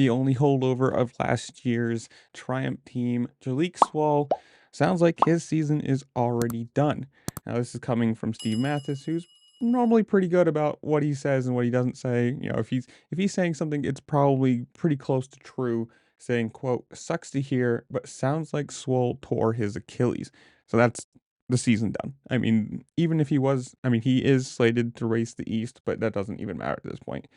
the only holdover of last year's Triumph team, Jalek Swoll, sounds like his season is already done. Now, this is coming from Steve Mathis, who's normally pretty good about what he says and what he doesn't say. You know, if he's saying something, it's probably pretty close to true. Saying, "quote sucks to hear, but sounds like Swoll tore his Achilles." So that's the season done. I mean, even if he was, I mean, he is slated to race the East, but that doesn't even matter at this point.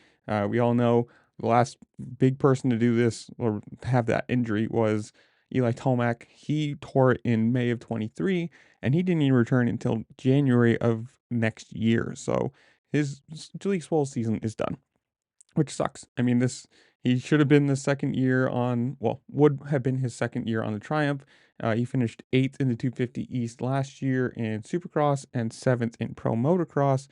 We all know the last big person to do this or have that injury was Eli Tomac. He tore it in May of 23, and he didn't even return until January of next year. So his Jalek Swoll season is done, which sucks. I mean, he should have been the second year on, well, would have been his second year on the Triumph. He finished 8th in the 250 East last year in Supercross and 7th in Pro Motocross.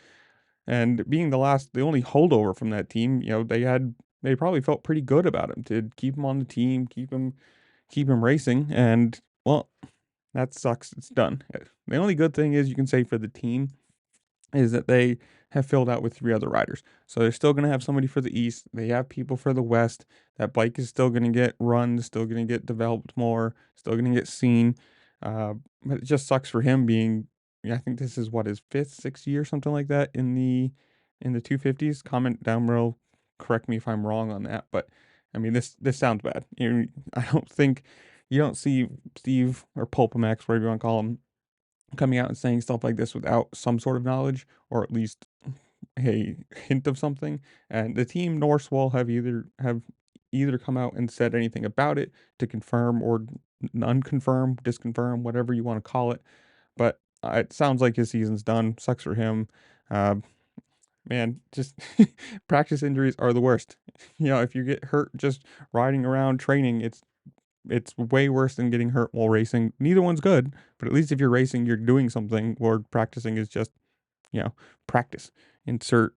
And being the only holdover from that team, you know, they probably felt pretty good about him to keep him on the team, keep him racing. And well, that sucks. It's done. The only good thing is you can say for the team is that they have filled out with 3 other riders. So they're still going to have somebody for the East. They have people for the West. That bike is still going to get run, still going to get developed more, still going to get seen. But it just sucks for him being, I think this is what, his 5th, 6th year, something like that in the 250s. Comment down below, correct me if I'm wrong on that. But I mean, this sounds bad. I don't think you don't see Steve or Pulpamax, whatever you want to call him, coming out and saying stuff like this without some sort of knowledge or at least a hint of something. And the team nor Swoll have either come out and said anything about it to confirm or unconfirm, disconfirm, whatever you want to call it. But it sounds like his season's done. Sucks for him. Uh, Man, just practice injuries are the worst. You know, if you get hurt just riding around training, it's way worse than getting hurt while racing. Neither one's good, but at least if you're racing, you're doing something, where practicing is just, practice. Insert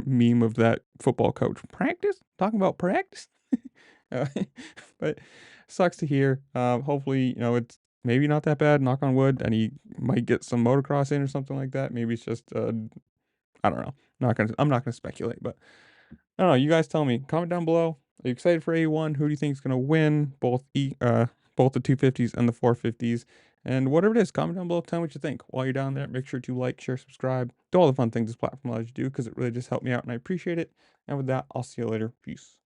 meme of that football coach. Practice? Talking about practice? Uh, but sucks to hear. Hopefully, it's maybe not that bad, knock on wood, and he might get some motocross in or something like that. Maybe it's just, I don't know. I'm not gonna speculate, but I don't know. You guys tell me. Comment down below. Are you excited for A1? Who do you think is going to win both the 250s and the 450s? And whatever it is, comment down below. Tell me what you think. While you're down there, make sure to like, share, subscribe. Do all the fun things this platform allows you to do, because it really just helped me out and I appreciate it. And with that, I'll see you later. Peace.